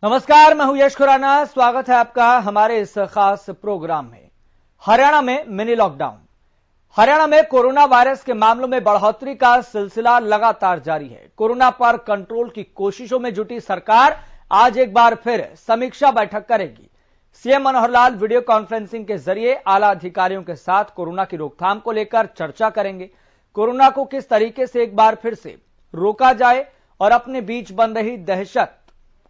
नमस्कार, मैं हूं यश खुराना। स्वागत है आपका हमारे इस खास प्रोग्राम में। हरियाणा में मिनी लॉकडाउन। हरियाणा में कोरोना वायरस के मामलों में बढ़ोतरी का सिलसिला लगातार जारी है। कोरोना पर कंट्रोल की कोशिशों में जुटी सरकार आज एक बार फिर समीक्षा बैठक करेगी। CM Manohar Lal video conferencing के जरिए आला अधिकारियों के साथ कोरोना की रोकथाम को लेकर चर्चा करेंगे। कोरोना को किस तरीके से एक बार फिर से रोका जाए और अपने बीच बन रही दहशत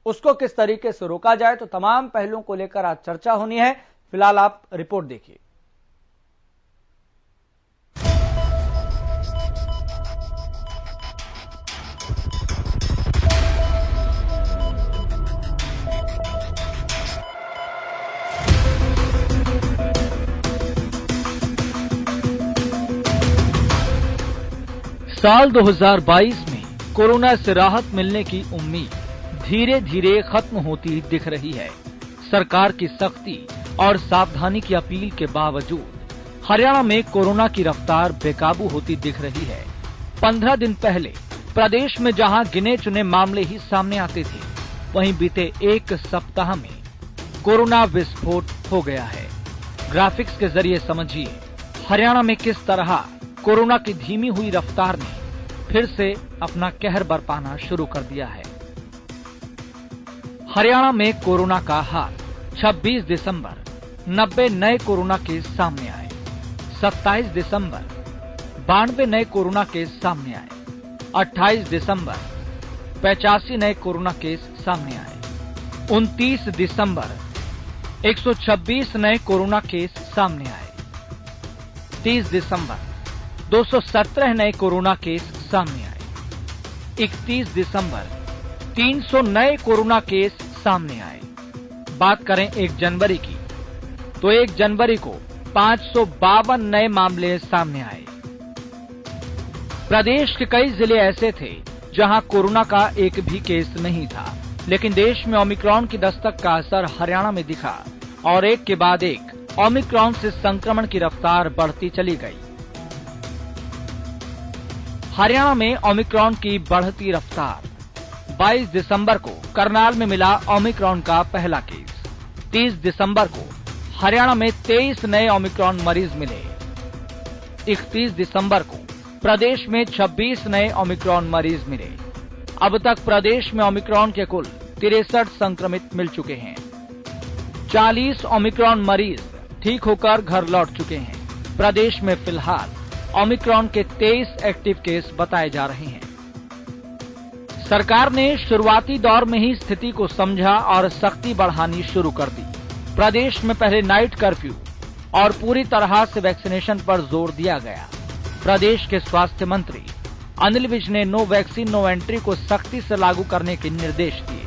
उसको किस तरीके से रोका जाए, तो तमाम पहलुओं को लेकर आज चर्चा होनी है। फिलहाल आप रिपोर्ट देखिए। साल 2022 में कोरोना से राहत मिलने की उम्मीद धीरे धीरे खत्म होती दिख रही है। सरकार की सख्ती और सावधानी की अपील के बावजूद हरियाणा में कोरोना की रफ्तार बेकाबू होती दिख रही है। 15 दिन पहले प्रदेश में जहां गिने चुने मामले ही सामने आते थे, वहीं बीते एक सप्ताह में कोरोना विस्फोट हो गया है। ग्राफिक्स के जरिए समझिए हरियाणा में किस तरह कोरोना की धीमी हुई रफ्तार ने फिर से अपना कहर बरपाना शुरू कर दिया है। हरियाणा में कोरोना का हाल। 26 दिसंबर 90 नए कोरोना केस सामने आए। 27 दिसंबर 92 नए कोरोना केस सामने आए। 28 दिसंबर 85 नए कोरोना केस सामने आए। 29 दिसंबर 126 नए कोरोना केस सामने आए। 30 दिसंबर 217 नए कोरोना केस सामने आए। 31 दिसंबर 300 नए कोरोना केस सामने आए। बात करें 1 जनवरी की, तो 1 जनवरी को 552 नए मामले सामने आए। प्रदेश के कई जिले ऐसे थे जहां कोरोना का एक भी केस नहीं था, लेकिन देश में ओमिक्रॉन की दस्तक का असर हरियाणा में दिखा और एक के बाद एक ओमिक्रॉन से संक्रमण की रफ्तार बढ़ती चली गई। हरियाणा में ओमिक्रॉन की बढ़ती रफ्तार। 22 दिसंबर को करनाल में मिला ओमिक्रॉन का पहला केस। 30 दिसंबर को हरियाणा में 23 नए ओमिक्रॉन मरीज मिले। 31 दिसंबर को प्रदेश में 26 नए ओमिक्रॉन मरीज मिले। अब तक प्रदेश में ओमिक्रॉन के कुल 63 संक्रमित मिल चुके हैं। 40 ओमिक्रॉन मरीज ठीक होकर घर लौट चुके हैं। प्रदेश में फिलहाल ओमिक्रॉन के 23 एक्टिव केस बताए जा रहे हैं। सरकार ने शुरुआती दौर में ही स्थिति को समझा और सख्ती बढ़ानी शुरू कर दी। प्रदेश में पहले नाइट कर्फ्यू और पूरी तरह से वैक्सीनेशन पर जोर दिया गया। प्रदेश के स्वास्थ्य मंत्री अनिल विज ने नो वैक्सीन नो एंट्री को सख्ती से लागू करने के निर्देश दिए,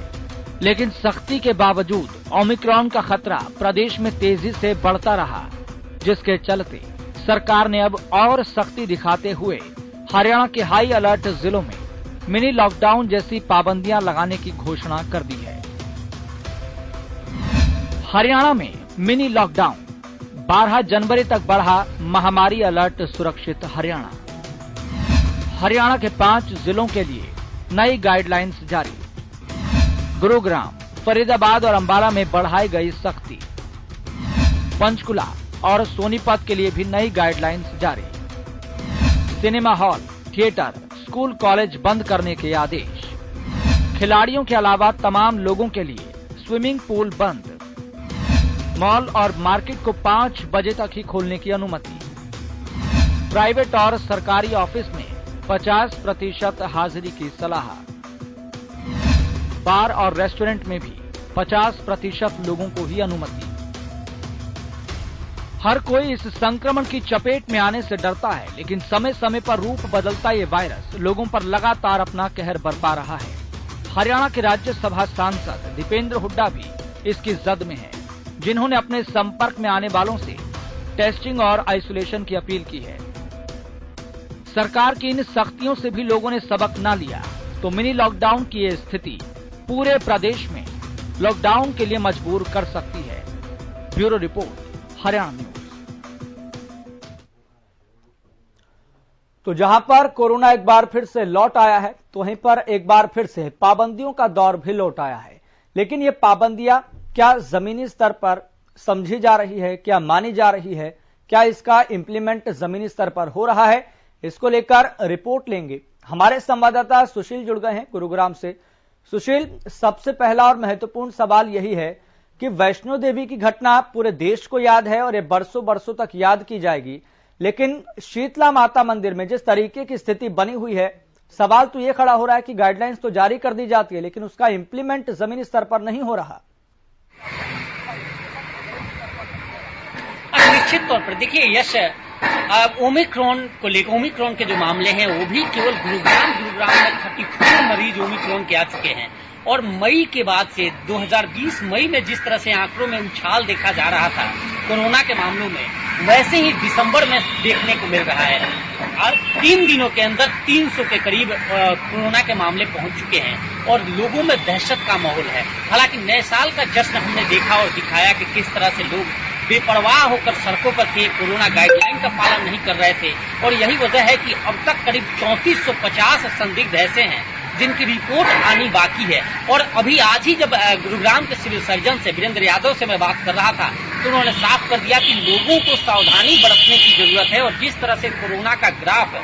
लेकिन सख्ती के बावजूद ओमिक्रॉन का खतरा प्रदेश में तेजी से बढ़ता रहा, जिसके चलते सरकार ने अब और सख्ती दिखाते हुए हरियाणा के हाई अलर्ट जिलों में मिनी लॉकडाउन जैसी पाबंदियां लगाने की घोषणा कर दी है। हरियाणा में मिनी लॉकडाउन। 12 जनवरी तक बढ़ा महामारी अलर्ट सुरक्षित हरियाणा। हरियाणा के 5 जिलों के लिए नई गाइडलाइंस जारी। गुरुग्राम, फरीदाबाद और अंबाला में बढ़ाई गई सख्ती। पंचकुला और सोनीपत के लिए भी नई गाइडलाइंस जारी। Cinema hall, theatre, school college बंद करने के आदेश। खिलाड़ियों के अलावा तमाम लोगों के लिए स्विमिंग पूल बंद। मॉल और मार्केट को 5 बजे तक ही खोलने की अनुमति। प्राइवेट और सरकारी ऑफिस में 50% हाजिरी की सलाह। बार और रेस्टोरेंट में भी 50% लोगों को ही अनुमति। हर कोई इस संक्रमण की चपेट में आने से डरता है, लेकिन समय समय पर रूप बदलता ये वायरस लोगों पर लगातार अपना कहर बरपा रहा है। हरियाणा के राज्यसभा सांसद दीपेंद्र हुड्डा भी इसकी जद में है, जिन्होंने अपने संपर्क में आने वालों से टेस्टिंग और आइसोलेशन की अपील की है। सरकार की इन सख्तियों से भी लोगों ने सबक ना लिया तो मिनी लॉकडाउन की ये स्थिति पूरे प्रदेश में लॉकडाउन के लिए मजबूर कर सकती है। Bureau report, Haryana news. तो जहां पर कोरोना एक बार फिर से लौट आया है, तो वहीं पर एक बार फिर से पाबंदियों का दौर भी लौट आया है। लेकिन ये पाबंदियां क्या जमीनी स्तर पर समझी जा रही है, क्या मानी जा रही है, क्या इसका इंप्लीमेंट जमीनी स्तर पर हो रहा है, इसको लेकर रिपोर्ट लेंगे। हमारे संवाददाता सुशील जुड़ गए हैं गुरुग्राम से। सुशील, सबसे पहला और महत्वपूर्ण सवाल यही है कि वैष्णो देवी की घटना पूरे देश को याद है और ये बरसों बरसों तक याद की जाएगी, लेकिन शीतला माता मंदिर में जिस तरीके की स्थिति बनी हुई है, सवाल तो ये खड़ा हो रहा है कि गाइडलाइंस तो जारी कर दी जाती है लेकिन उसका इंप्लीमेंट जमीनी स्तर पर नहीं हो रहा। निश्चित तौर पर देखिए यश, ओमिक्रॉन को लेकर ओमिक्रॉन के जो मामले हैं वो भी केवल गुरुग्राम में 34 मरीज ओमिक्रॉन के आ चुके हैं और मई के बाद से 2020 मई में जिस तरह से आंकड़ों में उछाल देखा जा रहा था कोरोना के मामलों में, वैसे ही दिसंबर में देखने को मिल रहा है। और 3 दिनों के अंदर 300 के करीब कोरोना के मामले पहुंच चुके हैं और लोगों में दहशत का माहौल है। हालांकि नए साल का जश्न हमने देखा और दिखाया कि किस तरह से लोग बेपरवाह होकर सड़कों पर थे, कोरोना गाइडलाइन का पालन नहीं कर रहे थे और यही वजह है कि अब तक करीब 3450 संदिग्ध ऐसे हैं जिनकी रिपोर्ट आनी बाकी है। और अभी आज ही जब गुरुग्राम के सिविल सर्जन से वीरेंद्र यादव से मैं बात कर रहा था तो उन्होंने साफ कर दिया कि लोगों को सावधानी बरतने की जरूरत है और जिस तरह से कोरोना का ग्राफ,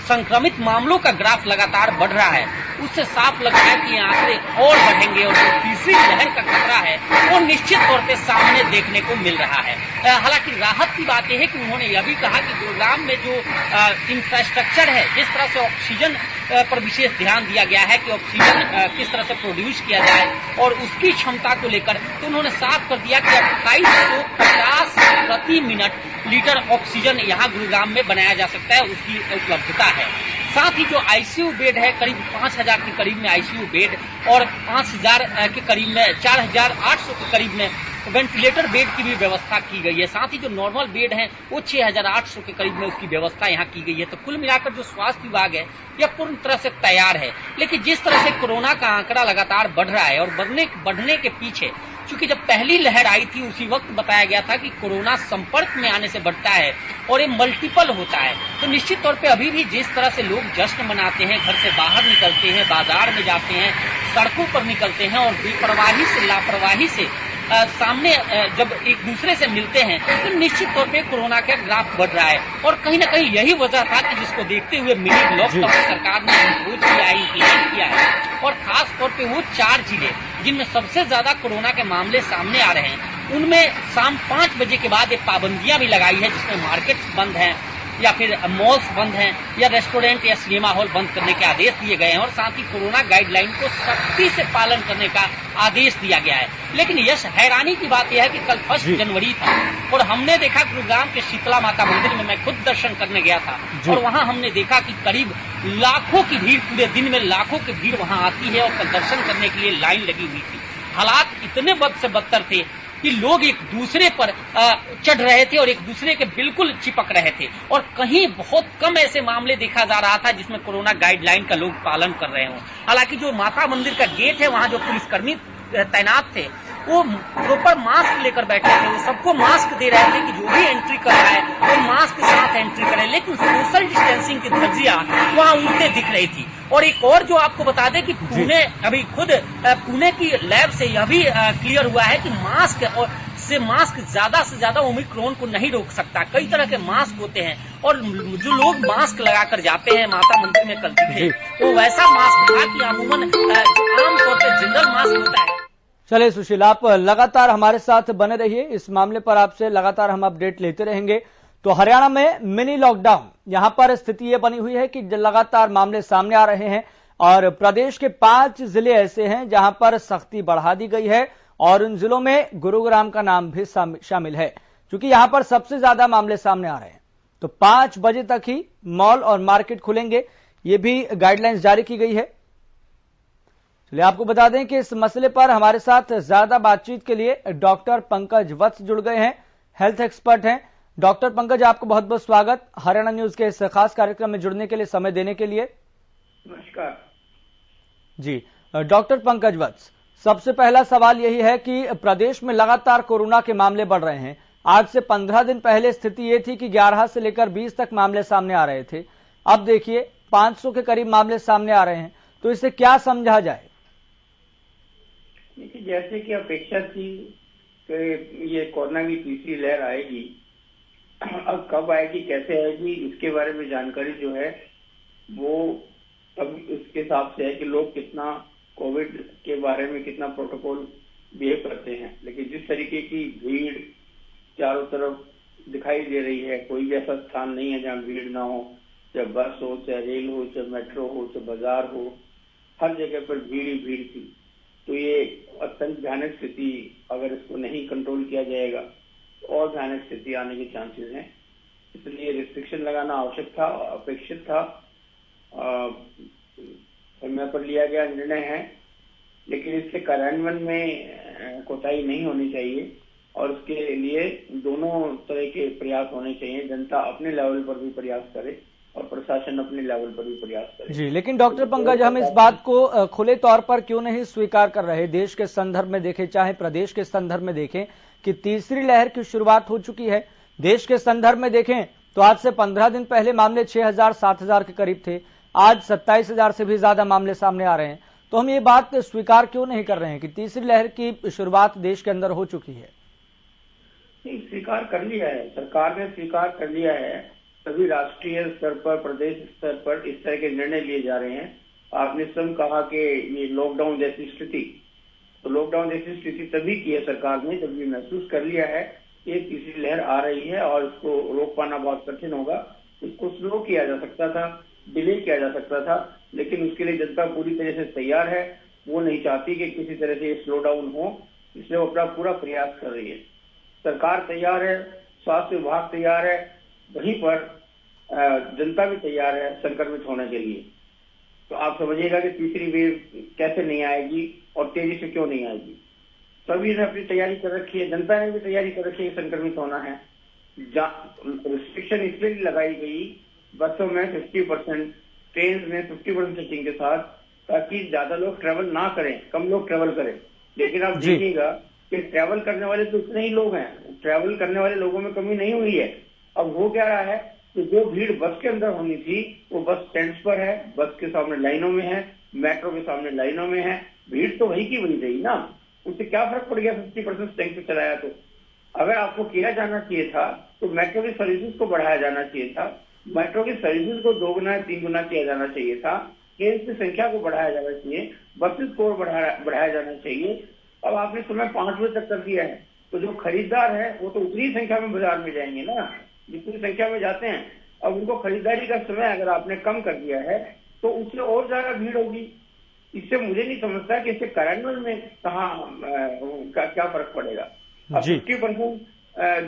संक्रमित मामलों का ग्राफ लगातार बढ़ रहा है, उससे साफ लग रहा है कि ये आंकड़े और बढ़ेंगे और जो तीसरी लहर का खतरा है वो निश्चित तौर पे सामने देखने को मिल रहा है। हालांकि राहत की बात यह है कि उन्होंने यह भी कहा कि गुरुग्राम में जो इंफ्रास्ट्रक्चर है, जिस तरह से ऑक्सीजन पर विशेष ध्यान दिया गया है कि ऑक्सीजन किस तरह से प्रोड्यूस किया जाए और उसकी क्षमता को लेकर, तो उन्होंने साफ कर दिया कि 2850 प्रति मिनट लीटर ऑक्सीजन यहाँ गुरुग्राम में बनाया जा सकता है, उसकी उपलब्धता है। साथ ही जो आईसीयू बेड है, करीब 5000 के करीब में आईसीयू बेड और 5000 के करीब में 4800 के करीब में वेंटिलेटर बेड की भी व्यवस्था की गई है। साथ ही जो नॉर्मल बेड हैं वो 6800 के करीब में उसकी व्यवस्था यहाँ की गई है। तो कुल मिलाकर जो स्वास्थ्य विभाग है यह पूर्ण तरह से तैयार है। लेकिन जिस तरह से कोरोना का आंकड़ा लगातार बढ़ रहा है और बढ़ने के पीछे, चूंकि जब पहली लहर आई थी उसी वक्त बताया गया था कि कोरोना संपर्क में आने से बढ़ता है और ये मल्टीपल होता है, तो निश्चित तौर पे अभी भी जिस तरह से लोग जश्न मनाते हैं, घर से बाहर निकलते हैं, बाजार में जाते हैं, सड़कों पर निकलते हैं और बेपरवाही से, लापरवाही से सामने जब एक दूसरे से मिलते हैं तो निश्चित तौर पे कोरोना का ग्राफ बढ़ रहा है। और कहीं ना कहीं यही वजह था कि जिसको देखते हुए मिनी लॉकडाउन सरकार ने इम्पोज किया है और खास तौर पे वो 4 जिले जिनमें सबसे ज्यादा कोरोना के मामले सामने आ रहे हैं, उनमें शाम 5 बजे के बाद ये पाबंदियां भी लगाई है, जिसमें मार्केट्स बंद हैं या फिर मॉल्स बंद हैं या रेस्टोरेंट या सिनेमा हॉल बंद करने के आदेश दिए गए हैं और साथ ही कोरोना गाइडलाइन को सख्ती से पालन करने का आदेश दिया गया है। लेकिन यश, हैरानी की बात यह है कि कल 1 जनवरी था और हमने देखा गुरुग्राम के शीतला माता मंदिर में, मैं खुद दर्शन करने गया था और वहां हमने देखा कि करीब लाखों की भीड़, पूरे दिन में लाखों की भीड़ वहां आती है और दर्शन करने के लिए लाइन लगी हुई थी। हालात इतने बद से बदतर थे कि लोग एक दूसरे पर चढ़ रहे थे और एक दूसरे के बिल्कुल चिपक रहे थे और कहीं बहुत कम ऐसे मामले देखा जा रहा था जिसमें कोरोना गाइडलाइन का लोग पालन कर रहे हों। हालांकि जो माता मंदिर का गेट है, वहां जो पुलिसकर्मी तैनात थे वो प्रॉपर मास्क लेकर बैठे थे, वो सबको मास्क दे रहे थे कि जो भी एंट्री कर रहा है वो मास्क के साथ एंट्री करे, लेकिन सोशल डिस्टेंसिंग की धज्जियां वहां उड़ते दिख रही थी। और एक और जो आपको बता दें कि पुणे, अभी खुद पुणे की लैब से यह भी क्लियर हुआ है कि मास्क ज्यादा से ज्यादा ओमिक्रॉन को नहीं रोक सकता। कई तरह के मास्क होते हैं और जो लोग मास्क लगाकर जाते हैं माता मंदिर में कल दिखे, वो वैसा मास्क था कि अमूमन जो आमतौर पर जनरल मास्क होता है। चलिए सुशील, आप लगातार हमारे साथ बने रहिए, इस मामले पर आपसे लगातार हम अपडेट लेते रहेंगे। तो हरियाणा में मिनी लॉकडाउन, यहां पर स्थिति ये बनी हुई है कि लगातार मामले सामने आ रहे हैं और प्रदेश के 5 जिले ऐसे हैं जहां पर सख्ती बढ़ा दी गई है और उन जिलों में गुरुग्राम का नाम भी शामिल है, क्योंकि यहां पर सबसे ज्यादा मामले सामने आ रहे हैं। तो 5 बजे तक ही मॉल और मार्केट खुलेंगे, ये भी गाइडलाइंस जारी की गई है। चलिए आपको बता दें कि इस मसले पर हमारे साथ ज्यादा बातचीत के लिए डॉक्टर पंकज वत्स जुड़ गए हैं, हेल्थ एक्सपर्ट हैं। डॉक्टर पंकज, आपको बहुत बहुत स्वागत हरियाणा न्यूज के इस खास कार्यक्रम में जुड़ने के लिए, समय देने के लिए। नमस्कार जी डॉक्टर पंकज वत्स, सबसे पहला सवाल यही है कि प्रदेश में लगातार कोरोना के मामले बढ़ रहे हैं। आज से 15 दिन पहले स्थिति ये थी कि 11 से लेकर 20 तक मामले सामने आ रहे थे, अब देखिए 500 के करीब मामले सामने आ रहे हैं, तो इसे क्या समझा जाए? देखिए, जैसे कि अपेक्षा थी कि ये कोरोना की तीसरी लहर आएगी, अब कब आएगी, कैसे आएगी, इसके बारे में जानकारी जो है वो अब उसके हिसाब से है कि लोग कितना कोविड के बारे में कितना प्रोटोकॉल बिहेव करते हैं। लेकिन जिस तरीके की भीड़ चारों तरफ दिखाई दे रही है, कोई भी ऐसा स्थान नहीं है जहाँ भीड़ ना हो, चाहे बस हो, चाहे रेल हो, चाहे मेट्रो हो, चाहे बाजार हो, हर जगह पर भीड़ ही भीड़ थी। तो ये अत्यंत भयानक स्थिति, अगर इसको नहीं कंट्रोल किया जाएगा तो और भयानक स्थिति आने के चांसेस हैं। इसलिए रिस्ट्रिक्शन लगाना आवश्यक था, अपेक्षित था, समय पर लिया गया निर्णय है। लेकिन इसके कार्यान्वयन में कोताही नहीं होनी चाहिए और उसके लिए दोनों तरह के प्रयास होने चाहिए। जनता अपने लेवल पर भी प्रयास करे और प्रशासन अपने लेवल पर भी प्रयास करे। जी, लेकिन डॉक्टर पंकज, हम इस बात को खुले तौर पर क्यों नहीं स्वीकार कर रहे? देश के संदर्भ में देखें, चाहे प्रदेश के संदर्भ में देखें, कि तीसरी लहर की शुरुआत हो चुकी है। देश के संदर्भ में देखें तो आज से 15 दिन पहले मामले 6,000 7,000 के करीब थे, आज 27,000 से भी ज्यादा मामले सामने आ रहे हैं। तो हम ये बात स्वीकार क्यों नहीं कर रहे हैं कि तीसरी लहर की शुरुआत देश के अंदर हो चुकी है? स्वीकार कर लिया है, सरकार ने स्वीकार कर लिया है। सभी राष्ट्रीय स्तर पर, प्रदेश स्तर पर इस तरह के निर्णय लिए जा रहे हैं। आपने स्वयं कहा कि ये लॉकडाउन जैसी स्थिति, तो लॉकडाउन जैसी स्थिति तभी की है सरकार ने जब ये महसूस कर लिया है कि तीसरी लहर आ रही है और इसको रोक पाना बहुत कठिन होगा। इसको स्लो किया जा सकता था, डिले किया जा सकता था, लेकिन उसके लिए जनता पूरी तरह से तैयार है। वो नहीं चाहती कि किसी तरह से स्लो डाउन हो, इसलिए वो अपना पूरा प्रयास कर रही है। सरकार तैयार है, स्वास्थ्य विभाग तैयार है, वहीं पर जनता भी तैयार है संक्रमित होने के लिए। तो आप समझिएगा कि तीसरी वेव कैसे नहीं आएगी और तेजी से क्यों नहीं आएगी। सभी ने अपनी तैयारी कर रखी है, जनता ने भी तैयारी कर रखी है, संक्रमित होना है। रिस्ट्रिक्शन इसलिए लगाई गई बसों में 50%, ट्रेन में 50% सीटिंग के साथ, ताकि ज्यादा लोग ट्रेवल ना करें, कम लोग ट्रेवल करें। लेकिन आप देखिएगा कि ट्रैवल करने वाले तो उतने ही लोग हैं, ट्रैवल करने वाले लोगों में कमी नहीं हुई है। अब हो क्या रहा है कि जो भीड़ बस के अंदर होनी थी वो बस स्टैंड्स पर है, बस के सामने लाइनों में है, मेट्रो के सामने लाइनों में है। भीड़ तो वही की वही रही ना, उससे क्या फर्क पड़ गया 50% टैंक पे चलाया? तो अगर आपको किया जाना चाहिए था तो मेट्रो की सर्विसेज को बढ़ाया जाना चाहिए था, मेट्रो की सर्विसेज को 2 गुना 3 गुना किया जाना चाहिए था, ट्रेन की संख्या को बढ़ाया जाना चाहिए, बसेस को बढ़ाया जाना चाहिए। अब आपने समय 5 बजे तक कर दिया है, तो जो खरीदार है वो तो उतनी संख्या में बाजार में जाएंगे ना जितनी संख्या में जाते हैं। अब उनको खरीदारी का समय अगर आपने कम कर दिया है तो उससे और ज्यादा भीड़ होगी। इससे मुझे नहीं समझता कि इससे कार्यान्वयन में क्या फर्क पड़ेगा। अब 50%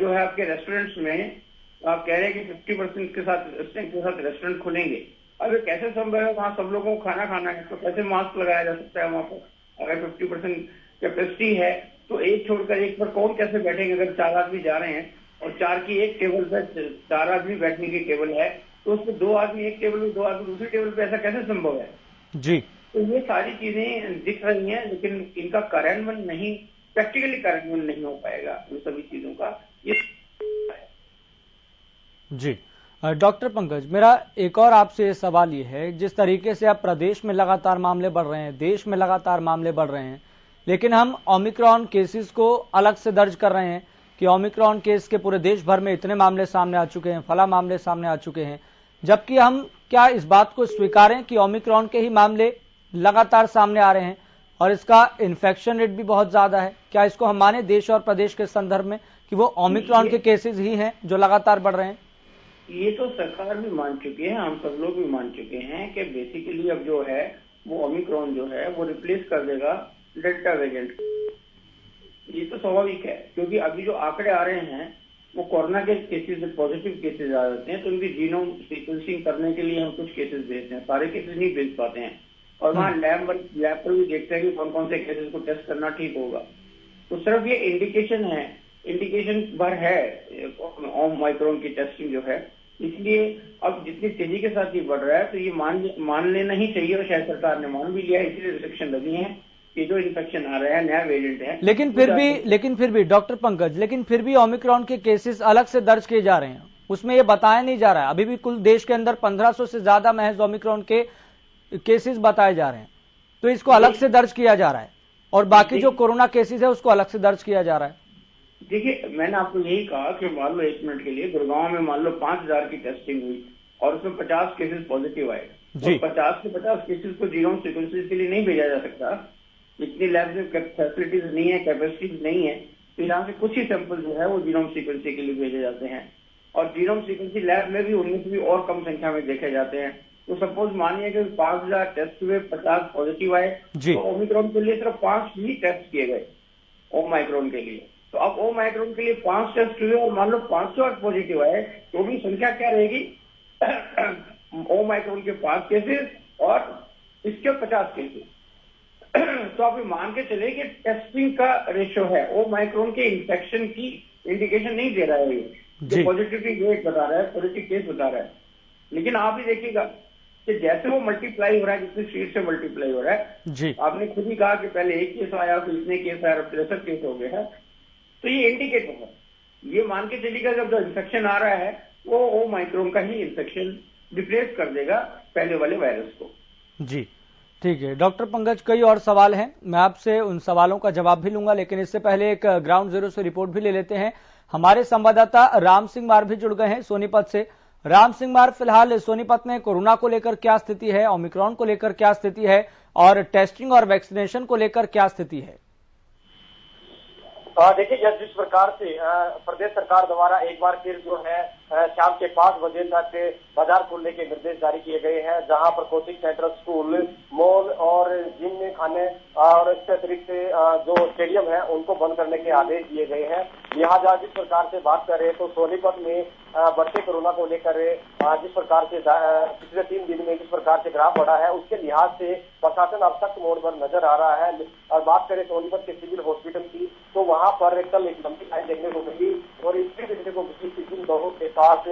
जो है आपके रेस्टोरेंट्स में, आप कह रहे हैं कि 50% के साथ रेस्टोरेंट खुलेंगे। अब ये कैसे संभव है? वहाँ सब लोगों को खाना खाना है, तो कैसे मास्क लगाया जा सकता है वहाँ पर? अगर 50% कैपेसिटी है तो एक छोड़कर एक पर कौन कैसे बैठेंगे? अगर 4 आदमी जा रहे हैं और 4 की एक टेबल पर 4 आदमी बैठने की टेबल है, तो उसमें 2 आदमी एक टेबल में, 2 आदमी दूसरी टेबल पे, ऐसा कैसे संभव है? जी, तो ये सारी चीजें दिख रही हैं, लेकिन इनका कार्यान्वयन नहीं, प्रैक्टिकली कार्यान्वयन नहीं हो पाएगा इन सभी चीजों का। ये जी, डॉक्टर पंकज, मेरा एक और आपसे सवाल ये है, जिस तरीके से अब प्रदेश में लगातार मामले बढ़ रहे हैं, देश में लगातार मामले बढ़ रहे हैं, लेकिन हम ओमिक्रॉन केसेस को अलग से दर्ज कर रहे हैं कि ओमिक्रॉन केस के पूरे देश भर में इतने मामले सामने आ चुके हैं, फला मामले सामने आ चुके हैं, जबकि हम क्या इस बात को स्वीकारें कि ओमिक्रॉन के ही मामले लगातार सामने आ रहे हैं और इसका इन्फेक्शन रेट भी बहुत ज्यादा है? क्या इसको हम माने देश और प्रदेश के संदर्भ में कि वो ओमिक्रॉन के केसेस ही हैं जो लगातार बढ़ रहे हैं? ये तो सरकार भी मान चुकी है, हम सब लोग भी मान चुके हैं कि बेसिकली अब जो है वो ओमिक्रॉन जो है वो रिप्लेस कर देगा डेल्टा वेरिएंट। ये तो स्वाभाविक है, क्योंकि अभी जो आंकड़े आ रहे हैं वो कोरोना के केसेस, पॉजिटिव केसेस आ जाते हैं, तो उनकी जीनोम सीक्वेंसिंग करने के लिए हम कुछ केसेस भेजते हैं, सारे केसेस नहीं भेज पाते हैं। और वहाँ लैब पर भी देखते हैं कि कौन कौन से केसेस को टेस्ट करना ठीक होगा। तो सिर्फ ये इंडिकेशन है, इंडिकेशन भर है ओमिक्रॉन की टेस्टिंग जो है। इसलिए अब जितनी तेजी के साथ ये बढ़ रहा है तो ये मान लेना ही चाहिए, और शायद सरकार ने मान भी लिया है, इसलिए रिस्ट्रिक्शन लगी है कि जो इन्फेक्शन आ रहा है नया वेरिएंट है। लेकिन फिर भी डॉक्टर पंकज, लेकिन फिर भी ओमिक्रॉन के केसेस अलग से दर्ज किए जा रहे हैं, उसमें ये बताया नहीं जा रहा है। अभी भी कुल देश के अंदर 1500 से ज्यादा महज ओमिक्रॉन के केसेस बताए जा रहे हैं, तो इसको अलग से दर्ज किया जा रहा है। और बाकी जो कोरोना केसेस है उसको अलग से दर्ज किया जा रहा है? देखिए, मैंने आपको यही कहा कि मान लो 1 मिनट के लिए गुड़गांव में मान लो 5000 की टेस्टिंग हुई और उसमें 50 केसेस पॉजिटिव आए, जी। तो 50 से 50 केसेस को जीनोम सीक्वेंसिंग के लिए नहीं भेजा जा सकता। इतनी लैब में फैसिलिटीज नहीं है, कैपेसिटीज नहीं है, तो यहाँ से कुछ ही सैंपल जो है वो जीनोम सीक्वेंसिंग के लिए भेजे जाते हैं और जीनोम सीक्वेंसिंग लैब में भी उनमें से भी और कम संख्या में देखे जाते हैं। तो सपोज मानिए कि 5000 टेस्ट हुए, 50 पॉजिटिव आए, जी। तो ओमिक्रॉन के लिए सिर्फ 5 ही टेस्ट किए गए ओमाइक्रॉन के लिए। तो अब ओमाइक्रॉन के लिए 5 टेस्ट हुए और मान लो 508 पॉजिटिव आए, तो भी संख्या क्या रहेगी? ओमाइक्रॉन के 5 केसेस और इसके 50 केसेस। तो आप ये मान के चले कि टेस्टिंग का रेशियो है, ओमाइक्रॉन के इन्फेक्शन की इंडिकेशन नहीं दे रहा है ये, जो पॉजिटिविटी रेट बता रहा है, पॉजिटिव केस बता रहा है। लेकिन आप ही देखिएगा कि जैसे वो मल्टीप्लाई हो रहा है, जितनी स्पीड से मल्टीप्लाई हो रहा है, जी। आपने खुद ही कहा कि पहले 1 केस आया, फिर इतने केस आया, 63 केस हो गए हैं। तो ये इंडिकेटर है, ये मान के चलिएगा जब जो इन्फेक्शन आ रहा है वो ओमाइक्रॉन का ही इन्फेक्शन रिप्लेस कर देगा पहले वाले वायरस को। जी, ठीक है डॉक्टर पंकज, कई और सवाल हैं, मैं आपसे उन सवालों का जवाब भी लूंगा, लेकिन इससे पहले एक ग्राउंड जीरो से रिपोर्ट भी ले लेते हैं। हमारे संवाददाता राम सिंह मार भी जुड़ गए हैं सोनीपत से। राम सिंह मार, फिलहाल सोनीपत में कोरोना को लेकर क्या स्थिति है, ओमिक्रॉन को लेकर क्या स्थिति है और टेस्टिंग और वैक्सीनेशन को लेकर क्या स्थिति है? देखिए, जिस प्रकार से प्रदेश सरकार द्वारा एक बार फिर जो है शाम के 5 बजे तक बाजार खोलने के निर्देश जारी किए गए हैं, जहां पर कोचिंग सेंटर, स्कूल, मॉल और जिम खाने और इसके अतिरिक्त जो स्टेडियम है उनको बंद करने के आदेश दिए गए हैं। लिहाजा जिस प्रकार से बात करें तो सोनीपत में बढ़ते कोरोना को लेकर जिस प्रकार से पिछले 3 दिन में जिस प्रकार से ग्राफ बढ़ा है, उसके लिहाज से प्रशासन अब सख्त मोड पर नजर आ रहा है। और बात करें सोनीपत के सिविल हॉस्पिटल की, तो वहां पर कल एक लंबी लाइन देखने को मिली और इसलिए देखने को मिली कि जिन लोगों के पास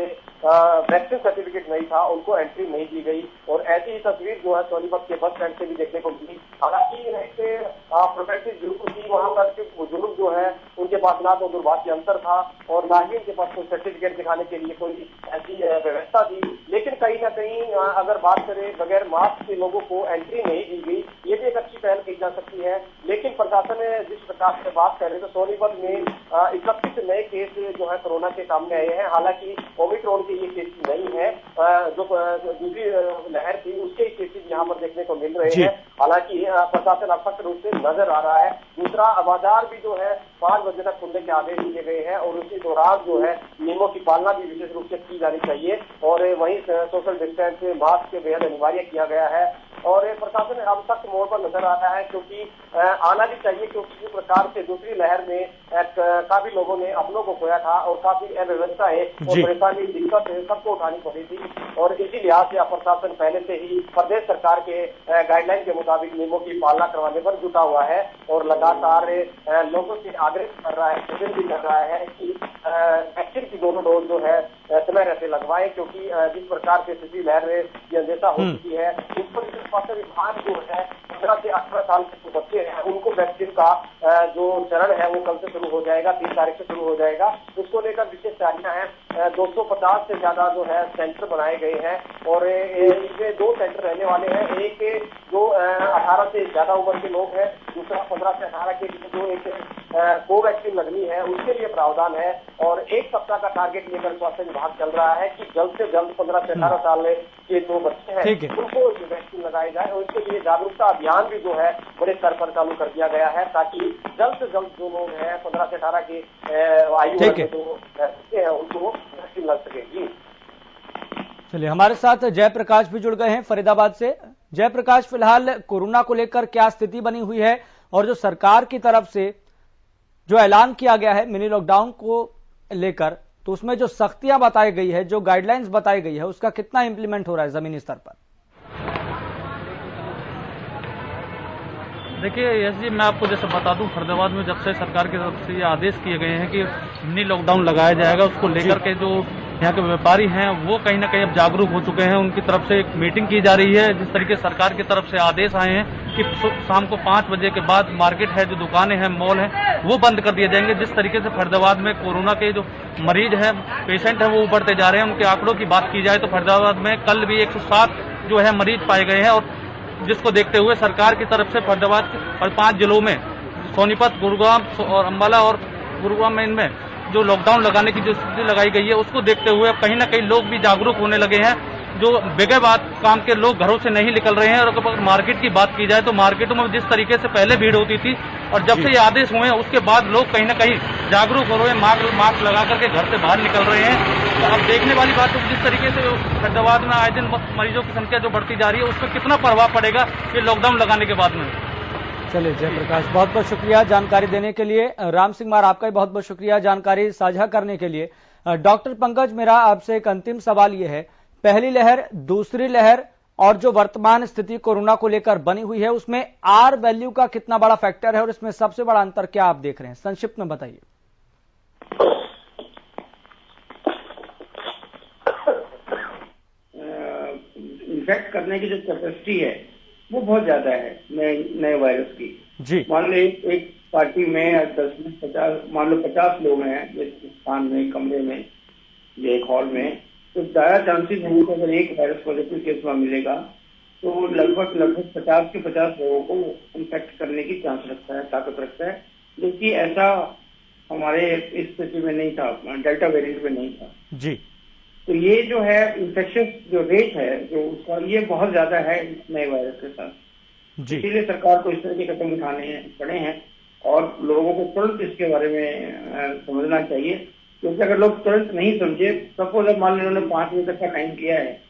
वैक्सीन सर्टिफिकेट नहीं था उनको एंट्री नहीं दी गई। और ऐसी ही तस्वीर जो है सोनीपत के बस स्टैंड से भी देखने को मिली। हालांकि प्रोटेक्टिव जुलूस थी वहां पर, जुलूस जो है उनके पास ना तो दुर्भाग्य अंतर था और ना ही उनके पास कोई सर्टिफिकेट दिखाने के लिए कोई ऐसी व्यवस्था थी। लेकिन कहीं ना कहीं अगर बात करें, बगैर मास्क के लोगों को एंट्री नहीं दी गई, ये भी एक अच्छी पहल की जा सकती है। लेकिन प्रशासन ने जिस प्रकार से बात करें तो सोनीपत में 31 नए केस जो है कोरोना के सामने आए हैं। हालांकि ओमिक्रॉन के ये केस नहीं है, जो दूसरी लहर थी उसके केसेस यहाँ पर देखने को मिल रहे हैं। हालांकि प्रशासन अब सख्त रूप से नजर आ रहा है। दूसरा, बाजार भी जो है 5 बजे तक खुलने के आदेश दिए गए हैं और उसी दौरान जो है नियमों की पालना भी विशेष रूप से की जानी चाहिए और वहीं सोशल डिस्टेंस, मास्क बेहद अनिवार्य किया गया है। और प्रशासन अब सख्त मोड पर नजर आ रहा है, क्योंकि आना भी चाहिए, क्योंकि इस प्रकार से दूसरी लहर में काफी लोगों ने अपनों को खोया था और काफी अव्यवस्थाएं और परेशानी, दिक्कत सबको उठानी पड़ी थी। और इसी लिहाज से प्रशासन पहले से ही प्रदेश सरकार के गाइडलाइन के मुताबिक नियमों की पालना करवाने पर जुटा हुआ है और लगातार लोगों से आग्रह कर रहा है, सूचना भी कर रहा है कि वैक्सीन की दोनों डोज जो है समय रहते लगवाएं, क्योंकि जिस प्रकार से तीसरी लहर में ये अंदेशा हो चुकी है, उस पर स्वास्थ्य विभाग जो है 15 से 18 साल के जो बच्चे हैं उनको वैक्सीन का जो चरण है वो कल से शुरू हो जाएगा, 3 तारीख से शुरू हो जाएगा। उसको लेकर विशेष तैयारियां हैं। 250 से ज्यादा जो है सेंटर बनाए गए हैं और इसमें 2 सेंटर रहने वाले हैं। एक जो 18 से ज्यादा उम्र के लोग हैं, दूसरा 15 से 18 के लिए जो एक कोवैक्सीन लगनी है उसके लिए प्रावधान है। और 1 सप्ताह का टारगेट लेकर स्वास्थ्य विभाग चल रहा है कि जल्द से जल्द 15 से 18 साल के जो बच्चे हैं उनको वैक्सीन लगाई जाए और इसके लिए जागरूकता अभियान भी जो है बड़े स्तर पर चालू कर दिया गया है, ताकि जल्द से जल्द जो लोग हैं 15 से 18 की आयु वर्ग जो बच्चे हैं उनको वैक्सीन लग सकेगी। चलिए, हमारे साथ जयप्रकाश भी जुड़ गए हैं फरीदाबाद से। जयप्रकाश, फिलहाल कोरोना को लेकर क्या स्थिति बनी हुई है और जो सरकार की तरफ से जो ऐलान किया गया है मिनी लॉकडाउन को लेकर, तो उसमें जो सख्तियां बताई गई है, जो गाइडलाइंस बताई गई है, उसका कितना इंप्लीमेंट हो रहा है जमीनी स्तर पर? देखिए यश जी, मैं आपको जैसे बता दूं, फरीदाबाद में जब से सरकार की तरफ से ये आदेश किए गए हैं कि मिनी लॉकडाउन लगाया जाएगा, उसको लेकर के जो यहाँ के व्यापारी हैं वो कहीं ना कहीं अब जागरूक हो चुके हैं। उनकी तरफ से एक मीटिंग की जा रही है। जिस तरीके से सरकार की तरफ से आदेश आए हैं कि शाम को 5 बजे के बाद मार्केट है, जो दुकानें हैं, मॉल हैं, वो बंद कर दिए जाएंगे। जिस तरीके से फरीदाबाद में कोरोना के जो मरीज हैं, पेशेंट हैं, वो बढ़ते जा रहे हैं। उनके आंकड़ों की बात की जाए तो फरीदाबाद में कल भी 107 जो है मरीज पाए गए हैं और जिसको देखते हुए सरकार की तरफ से फरीदाबाद और 5 जिलों में सोनीपत, गुरुग्राम और अंबाला और गुरुग्राम में इनमें जो लॉकडाउन लगाने की जो स्थिति लगाई गई है उसको देखते हुए कहीं ना कहीं लोग भी जागरूक होने लगे हैं। जो बगैर बात काम के लोग घरों से नहीं निकल रहे हैं। और अगर मार्केट की बात की जाए तो मार्केटों में जिस तरीके से पहले भीड़ होती थी और जब से ये आदेश हुए हैं उसके बाद लोग कहीं ना कहीं जागरूक हो रहे हैं, मास्क लगा करके घर से बाहर निकल रहे हैं। तो अब देखने वाली बात है जिस तरीके से फरीदाबाद में आए दिन मरीजों की संख्या जो बढ़ती जा रही है उस पर कितना प्रभाव पड़ेगा ये लॉकडाउन लगाने के बाद में। चलिए जयप्रकाश, बहुत बहुत शुक्रिया जानकारी देने के लिए। राम सिंह मार, आपका भी बहुत बहुत शुक्रिया जानकारी साझा करने के लिए। डॉक्टर पंकज, मेरा आपसे एक अंतिम सवाल ये है, पहली लहर, दूसरी लहर और जो वर्तमान स्थिति कोरोना को लेकर बनी हुई है उसमें आर वैल्यू का कितना बड़ा फैक्टर है और इसमें सबसे बड़ा अंतर क्या आप देख रहे हैं, संक्षिप्त में बताइए। इन्फेक्ट करने की जो कैपेसिटी है वो बहुत ज्यादा है नए वायरस की जी। मान लो एक पार्टी में 10-50, मान लो 50 लोग हैं एक स्थान में, कमरे में या एक हॉल में, तो ज्यादा चांसेस हैं कि अगर एक वायरस पॉजिटिव केस वहां मिलेगा तो लगभग 50 के 50 लोगों को इन्फेक्ट करने की चांस रखता है, ताकत रखता है, जो कि ऐसा हमारे इस स्थिति में नहीं था, डेल्टा वेरिएंट में नहीं था जी। तो ये जो है इन्फेक्शन जो रेट है जो उसका ये बहुत ज्यादा है इस नए वायरस के साथ जी। इसीलिए सरकार को इस तरह के कदम उठाने पड़े हैं और लोगों को तुरंत इसके बारे में समझना चाहिए, क्योंकि अगर लोग तुरंत नहीं समझे, सपोज मान लो इन्होंने 5 बजे तक का टाइम किया है,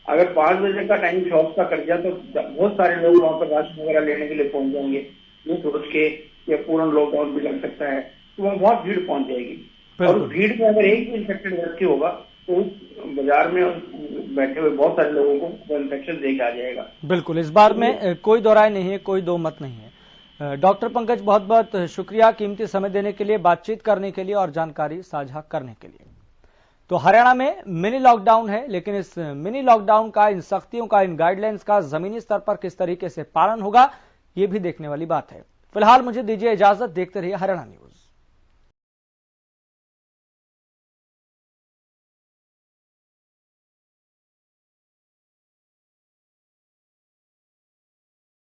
अगर 5 बजे का टाइम शॉप का कर दिया तो बहुत सारे लोग वहां पर राशन वगैरह लेने के लिए पहुंच जाएंगे, ये सोच के या पूर्ण लॉकडाउन भी लग सकता है, तो वहाँ बहुत भीड़ पहुंच जाएगी। और भीड़ में अगर एक भी इन्फेक्टेड व्यक्ति होगा तो बाजार में बैठे हुए बहुत सारे लोगों को इन्फेक्शन देके आ जाएगा। बिल्कुल, इस बार में कोई दो राय नहीं है, कोई दो मत नहीं है। डॉक्टर पंकज, बहुत बहुत शुक्रिया कीमती समय देने के लिए, बातचीत करने के लिए और जानकारी साझा करने के लिए। तो हरियाणा में मिनी लॉकडाउन है, लेकिन इस मिनी लॉकडाउन का, इन सख्तियों का, इन गाइडलाइंस का जमीनी स्तर पर किस तरीके से पालन होगा ये भी देखने वाली बात है। फिलहाल मुझे दीजिए इजाजत, देखते रहिए हरियाणा न्यूज।